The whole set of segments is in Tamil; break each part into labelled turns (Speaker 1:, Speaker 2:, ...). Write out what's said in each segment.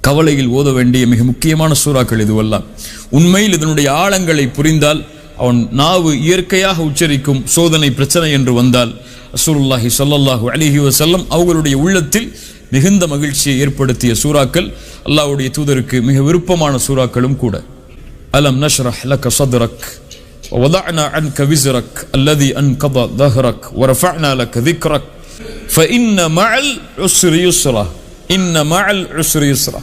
Speaker 1: கவலையில் ஓத வேண்டிய மிக முக்கியமான சூறாக்கள் இதுவெல்லாம். உண்மையில் இதனுடைய ஆழங்களை புரிந்தால் அவன் நாவு இயற்கையாக உச்சரிக்கும் சோதனை பிரச்சனை என்று வந்தால் ரசூலுல்லாஹி ஸல்லல்லாஹு அலைஹி வஸல்லம் அவர்களுடைய உள்ளத்தில் மிகுந்த மகிழ்ச்சியை ஏற்படுத்திய சூறாக்கள், அல்லாஹ்வுடைய தூதருக்கு மிக விருப்பமான சூறாக்களும் கூட. அலம் நஷ்ரஹ் லக ஸத்ரக் வவதஅனா அன்க விஸ்ரக் அல்லதி அன்கத தஹ்ரக் வரஃபஅனா லக ذிக்ரக் ஃபஇன்ன மஅல் உஸ்ரி யுஸ்ரா இன்ன மஅல் உஸ்ரி யுஸ்ரா.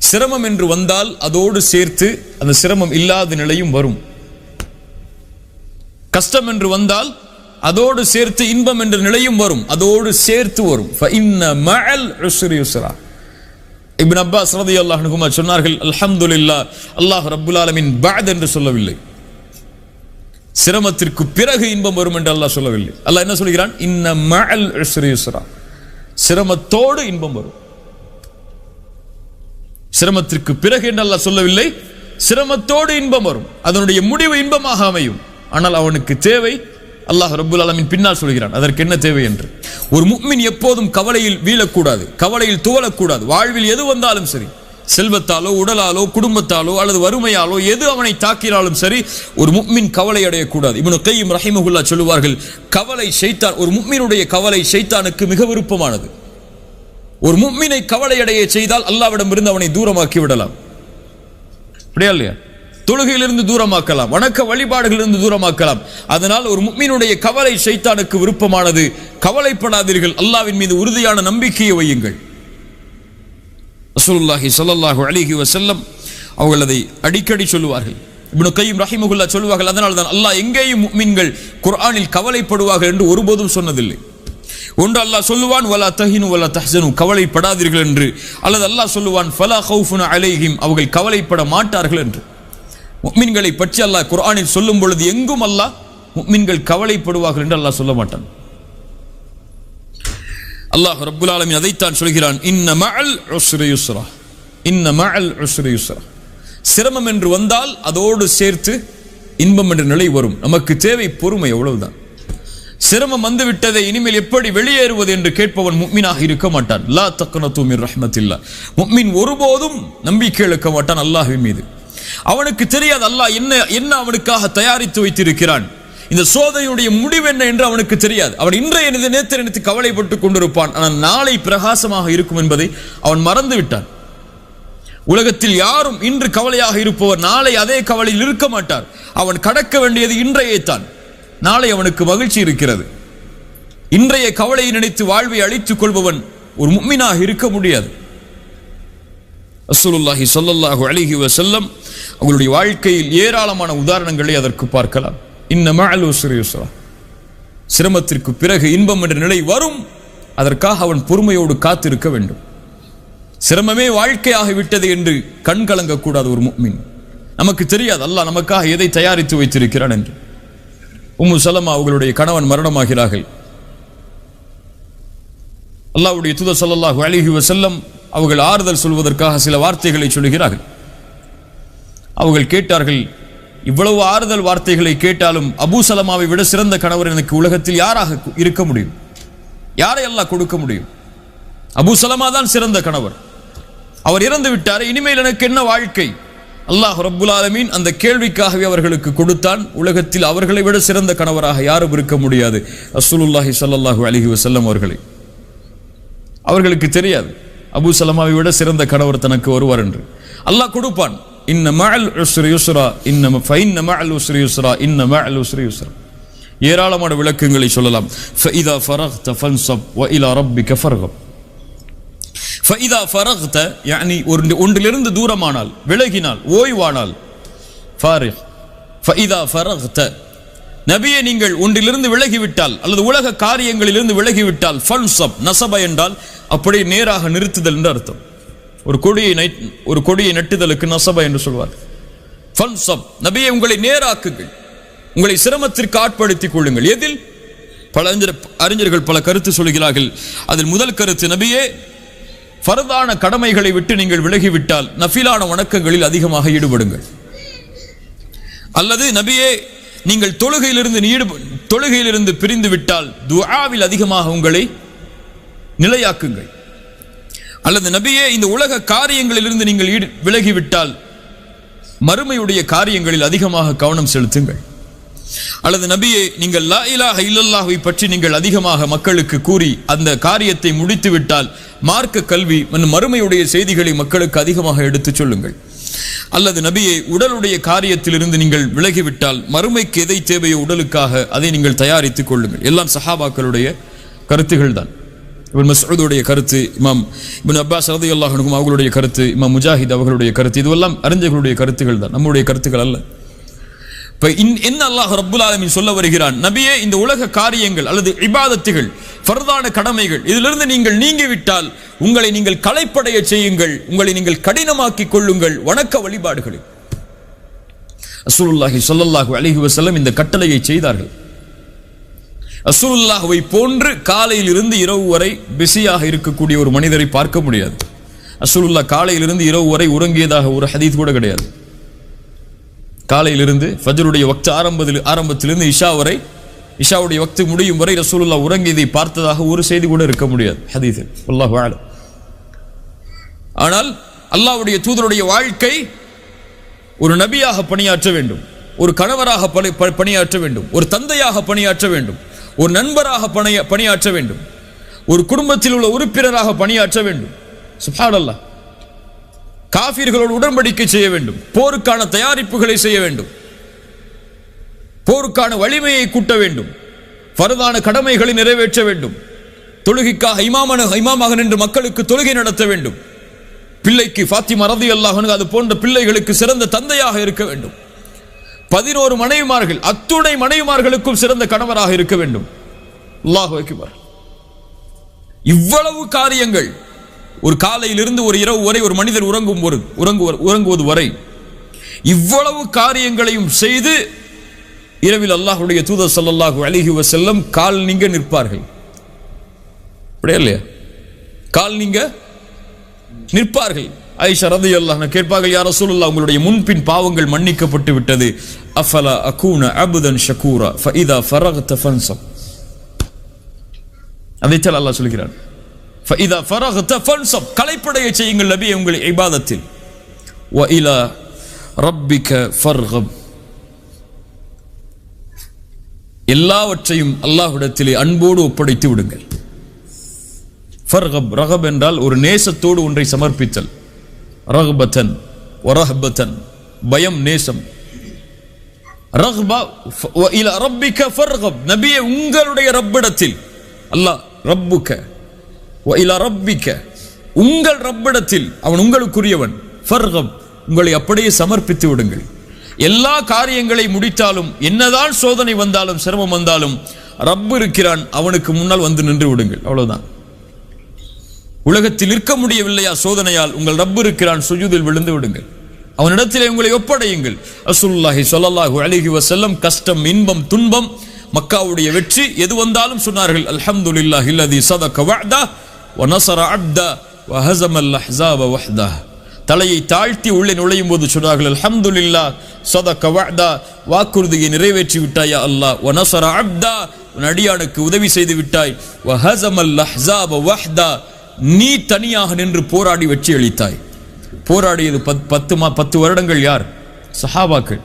Speaker 1: சிரமம் என்று வந்தால் அதோடு சேர்த்து அந்த சிரமம் இல்லாத நிலையும் வரும். கஷ்டம் என்று வந்தால் அதோடு சேர்த்து இன்பம் என்ற நிலையும் வரும், அதோடு சேர்த்து வரும். ஃபஇன்ன மஅல் உஸ்ரி யுஸ்ரா. இப்னு அப்பாஸ் ரலியல்லாஹு அன்ஹுமா சொன்னார்கள், அல்ஹம்துலில்லாஹ், அல்லாஹ் ரப்புல் ஆலமீன் பஅத் என்று சொல்லவில்லை, சிரமத்திற்கு பிறகு இன்பம் வரும் என்று அல்லாஹ் சொல்லவில்லை. அல்லாஹ் என்ன சொல்கிறான்? இன்ன மஅல் உஸ்ரி யுஸ்ரா, சிரமத்தோடு இன்பம் வரும். சிரமத்திற்கு பிறகு என்று அல்லாஹ் சொல்லவில்லை, சிரமத்தோடு இன்பம் வரும், அதனுடைய முடிவு இன்பமாக அமையும். ஆனால் அவனுக்கு தேவை, அல்லாஹ் ரப்புல் ஆலமீன் பின்னால் சொல்கிறான் அதற்கு என்ன தேவை என்று. ஒரு முஃமின் எப்போதும் கவலையில் வீழக்கூடாது, கவலையில் துவளக்கூடாது. வாழ்வில் எது வந்தாலும் சரி, செல்வத்தாலோ உடலாலோ குடும்பத்தாலோ அல்லது வறுமையாலோ எது அவனை தாக்கினாலும் சரி, ஒரு முஃமின் கவலை அடையக்கூடாது. இப்னு கய்யிம் ரஹிமஹுல்லாஹ் சொல்லுவார்கள், கவலை ஷைத்தான், ஒரு முஃமினுடைய கவலை ஷைத்தானுக்கு மிக விருப்பமானது. ஒரு முஃமினை கவலை அடைய செய்தால் அல்லாஹ்விடமிருந்து அவனை தூரமாக்கி விடலாம். அப்படியா இல்லையா? தொழுகையிலிருந்து தூரமாக்கலாம், வணக்க வழிபாடுகளிலிருந்து தூரமாக்கலாம். அதனால் ஒரு முஃமினுடைய கவலை ஷைத்தானுக்கு விருப்பமானது. கவலைப்படாதீர்கள், அல்லாஹ்வின் மீது உறுதியான நம்பிக்கையை வையுங்கள். ரசூலுல்லாஹி ஸல்லல்லாஹு அலைஹி வஸல்லம் அவர்கள் அதை அடிக்கடி சொல்லுவார்கள். இப்னு கய்யிம் ரஹிமஹுல்லாஹ் சொல்லுவார்கள், அதனால் தான் அல்லாஹ் எங்கேயும் முஃமின்கள் குர்ஆனில் கவலைப்படுவார்கள் என்று ஒருபோதும் சொன்னதில்லை. ஒன்று அல்லாஹ் சொல்லுவான் வலா தஹினு வலா தஹ்சனு, கவலைப்படாதீர்கள் என்று, அல்லது அல்லாஹ் சொல்லுவான் ஃபலா ஹௌஃபுன் அலைஹிம், அவர்கள் கவலைப்பட மாட்டார்கள் என்று. முஃமின்களை பற்றி அல்லாஹ் குர்ஆனில் சொல்லும் பொழுது எங்கும் அல்லாஹ் முஃமின்கள் கவலைப்படுவார்கள் என்று அல்லாஹ் சொல்ல மாட்டான். அல்லாஹ் ரப்புல் ஆலமீன் அதைத்தான் சொல்கிறான், இன்ன மஅல் உஸ்ரி யுஸ்ரா, இன்ன மஅல் உஸ்ரி யுஸ்ரா. சிரமம் என்று வந்தால் அதோடு சேர்த்து இன்பம் என்ற நிலை வரும். நமக்கு தேவை பொறுமை, அவ்வளவுதான். சிரமம் வந்துவிட்டதை இனிமேல் எப்படி வெளியேறுவது என்று கேட்பவன் முஃமினாக இருக்க மாட்டான். லா தக்னது மின் ரஹ்மத்தில்லாஹ். முஃமின் ஒருபோதும் நம்பிக்கை இழக்க மாட்டான் அல்லாஹ்வின் மீது. அவனுக்கு தெரியாது அல்லாஹ் என்ன அவனுக்காக தயாரித்து வைத்திருக்கிறான், இந்த சோதனையுடைய முடிவு என்ன என்று அவனுக்கு தெரியாது. அவன் இன்றைய நேற்று நினைத்து கவலைப்பட்டு கொண்டிருப்பான், ஆனால் நாளை பிரகாசமாக இருக்கும் என்பதை அவன் மறந்து விட்டான். உலகத்தில் யாரும் இன்று கவலையாக இருப்பவர் நாளை அதே கவலையில் இருக்க மாட்டார். அவன் கடக்க வேண்டியது இன்றையே தான். நாளை அவனுக்கு மகிழ்ச்சி இருக்கிறது. இன்றைய கவலையை நினைத்து வாழ்வை அழித்துக் கொள்பவன் ஒரு முஃமினாக இருக்க முடியாது. ரசூலுல்லாஹி ஸல்லல்லாஹு அலைஹி வஸல்லம் அவர்களுடைய வாழ்க்கையில் ஏராளமான உதாரணங்களை அதற்கு பார்க்கலாம். இன்ன மஅல் உஸ்ரி யுஸ்ரா, சிரமத்திற்கு பிறகு இன்பம் என்ற நிலை வரும். அதற்காக அவன் பொறுமையோடு காத்திருக்க வேண்டும். சிரமமே வாழ்க்கையாக விட்டது என்று கண் கலங்கக்கூடாது ஒரு முஃமின். நமக்கு தெரியாது அல்லாஹ் நமக்காக எதை தயாரித்து வைத்திருக்கிறான் என்று. உம்மு சலமா அவர்களுடைய கணவன் மரணமாகிறார்கள். அல்லாஹ்வுடைய தூதர் ஸல்லல்லாஹு அலைஹி வஸல்லம் அவர்கள் ஆறுதல் சொல்வதற்காக சில வார்த்தைகளை சொல்கிறார்கள். அவர்கள் கேட்டார்கள், இவ்வளவு ஆறுதல் வார்த்தைகளை கேட்டாலும் அபூ சலமாவை விட சிறந்த கணவர் எனக்கு உலகத்தில் யாராக இருக்க முடியும்? யாரை அல்லாஹ் கொடுக்க முடியும்? அபூ சலமா தான் சிறந்த கணவர். அவர் இறந்து விட்டார், இனிமேல் எனக்கு என்ன வாழ்க்கை? அல்லாஹ் ரப்புல் ஆலமீன் அந்த கேள்விக்காகவே அவர்களுக்கு கொடுத்தான். உலகத்தில் அவர்களை விட சிறந்த கணவராக யாரும் இருக்க முடியாது ரசூலுல்லாஹி ஸல்லல்லாஹு அலைஹி வஸல்லம் அவர்களுக்கு தெரியாது அபூ சலமாவை விட சிறந்த கணவர் தனக்கு ஒருவர் என்று. அல்லாஹ் கொடுப்பான். இன்ன மஅல் உஸ்ரி யுஸ்ரா, இன்ன மஅல் உஸ்ரி யுஸ்ரா, இன்ன மஅல் உஸ்ரி யுஸ்ரா. ஏராளமான விளக்கங்களை சொல்லலாம். ஃபஇதா ஃபரக்த ஃபன்ஸப் வ இலா ரப்பிக ஃபர்கப். ஃபஇதா ஃபரக்த يعني ஒன்றிலிருந்து தூரமானால், விலகினால், ஓய்வானால், ஃபாரிக். ஃபஇதா ஃபரக்த, நபியே நீங்கள் ஒன்றிலிருந்து விலகிவிட்டால் அல்லது உலக காரியங்களிலிருந்து விலகிவிட்டால், ஃபன்ஸப், நஸப என்றால் அப்படியே நேராக நிறுத்துதல் என்று அர்த்தம். ஒரு கொடியை நட்டுதலுக்கு நஸப என்று சொல்வார். ஃபன்ஸப், நபியே உங்களை நேராக்குங்கள், உங்களை சிரமத்திற்கு ஆட்படுத்திக் கொள்ளுங்கள். எதில்? பல அறிஞர்கள் பல கருத்து சொல்கிறார்கள். அதில் முதல் கருத்து, நபியே ஃபர்தான கடமைகளை விட்டு நீங்கள் விலகிவிட்டால் நஃபிலான வணக்கங்களில் அதிகமாக ஈடுபடுங்கள். அல்லது நபியே நீங்கள் தொழுகையிலிருந்து பிரிந்து விட்டால் துஆவில் அதிகமாக உங்களை நிலையாக்குங்கள். அல்லது நபியே இந்த உலக காரியங்களிலிருந்து நீங்கள் விலகிவிட்டால் மறுமையுடைய காரியங்களில் அதிகமாக கவனம் செலுத்துங்கள். அல்லது நபியே நீங்கள் லா இலாஹ இல்லல்லாஹை பற்றி நீங்கள் அதிகமாக மக்களுக்கு கூறி அந்த காரியத்தை முடித்து விட்டால் மார்க்க கல்வி மற்றும் மறுமையுடைய செய்திகளை மக்களுக்கு அதிகமாக எடுத்துச் சொல்லுங்கள். அல்லது நபியே உடலுடைய காரியத்திலிருந்து நீங்கள் விலகிவிட்டால் மறுமைக்கு எதை தேவையோ உடலுக்காக அதை நீங்கள் தயாரித்துக் கொள்ளுங்கள். எல்லாம் சஹாபாக்களுடைய கருத்துகள் தான். இப்னு மஸ்ஊதுடைய கருத்து, இமாம் இப்னு அப்பாஸ் ரலியல்லாஹு அன்ஹு அவர்களுடைய கருத்து, இமாம் முஜாஹித் அவர்களுடைய கருத்து, இதுவெல்லாம் அறிஞர்களுடைய கருத்துகள் தான், நம்முடைய கருத்துக்கள் அல்ல. இப்ப என்ன அல்லாஹ் ரப்புல் ஆலமீன் சொல்ல வருகிறான், நபியே இந்த உலக காரியங்கள் அல்லது இபாதத்துகள் ஃபர்தான கடமைகள் இதிலிருந்து நீங்கள் நீங்கிவிட்டால் உங்களை நீங்கள் களைப்படைய செய்யுங்கள், உங்களை நீங்கள் கடினமாக்கிக் கொள்ளுங்கள் வணக்க வழிபாடுகளில். ரசூலுல்லாஹி ஸல்லல்லாஹு அலைஹி வஸல்லம் இந்த கட்டளையை செய்தார்கள். ரசூலுல்லாஹ்வை போன்று காலையில் இருந்து இரவு வரை பிஸியாக இருக்கக்கூடிய ஒரு மனிதரை பார்க்க முடியாது. ரசூலுல்லாஹ் காலையிலிருந்து இரவு வரை உறங்கியதாக ஒரு ஹதீஸ் கூட கிடையாது. காலையிலிருந்து ஃபஜ்ருடைய வக்த் ஆரம்பத்திலிருந்து இஷா வரை, இஷாவுடைய வக்து முடியும் வரை ரசூலுல்லாஹ் உறங்கியதை பார்த்ததாக ஒரு செய்தி கூட இருக்க முடியாது ஹதீஸில். அல்லாஹு அலம். ஆனால் அல்லாஹ்வுடைய தூதருடைய வாழ்க்கை ஒரு நபியாக பணியாற்ற வேண்டும், ஒரு கணவராக பணியாற்ற வேண்டும், ஒரு தந்தையாக பணியாற்ற வேண்டும், ஒரு நண்பராக பணியாற்ற வேண்டும், ஒரு குடும்பத்தில் உள்ள உறுப்பினராக பணியாற்ற வேண்டும். சுப்ஹானல்லாஹ். காஃபிர்களோடு உடன்படிக்கை செய்ய வேண்டும், போருக்கான தயாரிப்புகளை செய்ய வேண்டும், போருக்கான வலிமையை கூட்ட வேண்டும், ஃபர்தான கடமைகளை நிறைவேற்ற வேண்டும், தொழுகைக்காக இமாமாக நின்று மக்களுக்கு தொழுகை நடத்த வேண்டும், பிள்ளைக்கு ஃபாத்திமா ரலியல்லாஹு அன்ஹா அது போன்ற பிள்ளைகளுக்கு சிறந்த தந்தையாக இருக்க வேண்டும், 11 மனைவிமார்கள் அத்துணை மனைவிமார்களுக்கும் சிறந்த கணவராக இருக்க வேண்டும். அல்லாஹு அக்பர். இவ்வளவு காரியங்கள் ஒரு காலையிலிருந்து ஒரு இரவு வரை ஒரு மனிதர் உறங்குவது வரை இவ்வளவு காரியங்களையும் செய்து இரவில் அல்லாஹ்வுடைய தூதர் ஸல்லல்லாஹு அலைஹி வஸல்லம் கால் நீங்க நிற்பார்கள். அப்படியே இல்லையா? கால் நீங்க நிற்பார்கள். ஆயிஷா ரலியல்லாஹு அன்ஹா கேட்பார்கள், யா ரசூலுல்லாஹ் உங்களுடைய முன்பின் பாவங்கள் மன்னிக்கப்பட்டு விட்டது, அஃபலா அகூன அப்தன் ஷகூரா ஃபஇதா ஃபரக்த ஃபன்ஸப். அதைத்தான் அல்லாஹ் சொல்கிறான், ஃபஇதா ஃபரக்த ஃபன்ஸப், களைப்படைய செய்யுங்கள் நபியே உங்கள் இபாதத்தில், வ இலா ரப்பிக ஃபர்கப், எல்லாவற்றையும் அல்லாஹ்விடத்திலே அன்போடு ஒப்படைத்து விடுங்கள். ஃபர்கப், ரகப் என்றால் ஒரு நேசத்தோடு ஒன்றை சமர்ப்பித்தல், ரஹ்பத்தன் வரஹ்பத்தன், பயம் நேசம். ரஹ்பா வ இலா ரப்பிக ஃபர்கப், நபியே உங்களுடைய ரப்பிடத்தில், அல்லாஹ் ரப்புக வ இலா ரப்பிக, உங்கள் ரப்பிடத்தில், அவன் உங்களுக்குரியவன், ஃபர்கப் உங்களை அப்படியே சமர்ப்பித்து விடுங்கள். எல்லா காரியங்களை முடித்தாலும் என்னதான் சோதனை வந்தாலும் சிரமம் வந்தாலும் ரப்பு இருக்கிறான், அவனுக்கு முன்னால் வந்து நின்று விடுங்கள், அவ்வளவுதான். உலகத்தில் இருக்க முடியவில்லையா சோதனையால், உங்கள் ரப்பு இருக்கிறான், சுஜூதில் விழுந்து விடுங்கள், அவனிடத்திலே உங்களை ஒப்படையுங்கள். ரசூலுல்லாஹி ஸல்லல்லாஹு அலைஹி வஸல்லம் கஷ்டம் இன்பம் துன்பம் மக்காவுடைய வெற்றி எது வந்தாலும் சொன்னார்கள், அல்ஹம்துலில்லாஹி அல்லதி ஸதக வஅதா வ நஸர அப்தா வ ஹஸமல் அஹ்ஸாப வஹ்தா. தலையை தாழ்த்தி உள்ளே நுழையும் போது சொன்னார்கள், அல்ஹம்துலில்லாஹ் ஸதக வஅதா, வாக்குறுதியை நிறைவேற்றி விட்டாய் யா அல்லாஹ், வ நஸர அப்தா, உன் அடியானுக்கு உதவி செய்து விட்டாய், வ ஹஸமல் அஹ்ஸாப வஹ்தா, நீ தனியாக நின்று போராடி வெற்றி அளித்தாய். போராடியது 10 வருடங்கள் யார்? சஹாபாக்கள்.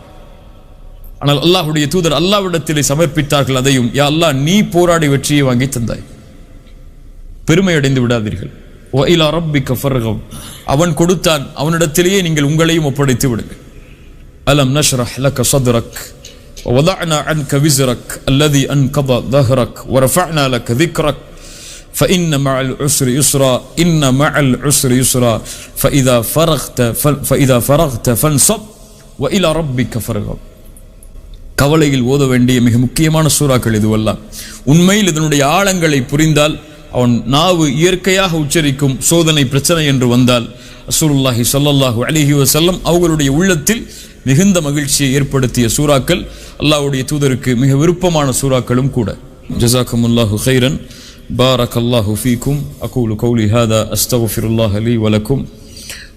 Speaker 1: ஆனால் அல்லாஹ்வுடைய தூதர் அல்லாஹ்விடத்திலே சமர்ப்பித்தார்கள் அதையும், யா அல்லாஹ் நீ போராடி வெற்றியை வாங்கி தந்தாய், பெருமை அடைந்து விடாதீர்கள். வ இலா ரப்பிக ஃபர்கப், அவன் கொடுத்தான், அவனிடத்திலேயே நீங்கள் உங்களையும் ஒப்படைத்து விடுங்கள். அலம் நஷ்ரஹ் லக ஸத்ரக் வ வதஅனா அன்க விஸ்ரக் அல்லதி அன்கத ظهرك ورفعنا لك ذكرك فإن مع العسر يسرا إن مع العسر يسرا فإذا فرغت فانصب وإلى ربك فارغب. கவலையில் ஓத வேண்டிய மிக முக்கியமான சூறாக்கள் இதுவெல்லாம். உண்மையில் இதனுடைய ஆழங்களை புரிந்தால், அவன் நாவு இயற்கையாக உச்சரிக்கும் சோதனை பிரச்சனை என்று வந்தால் ரசூலுல்லாஹி ஸல்லல்லாஹு அலைஹி வஸல்லம் அவர்களுடைய உள்ளத்தில் மிகுந்த மகிழ்ச்சியை ஏற்படுத்திய சூறாக்கள், அல்லாஹ்வுடைய தூதருக்கு மிக விருப்பமான சூறாக்களும் கூட. ஜஸாக்குமுல்லாஹு கைரன். பாரக்கல்லாஹு ஃபீக்கும். அகூலு கௌலி ஹாதா அஸ்தக்ஃபிருல்லாஹ லீ வ லக்கும்.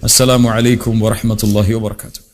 Speaker 1: அஸ்ஸலாமு அலைக்கும் வ ரஹ்மத்துல்லாஹி வ பரகாத்துஹு.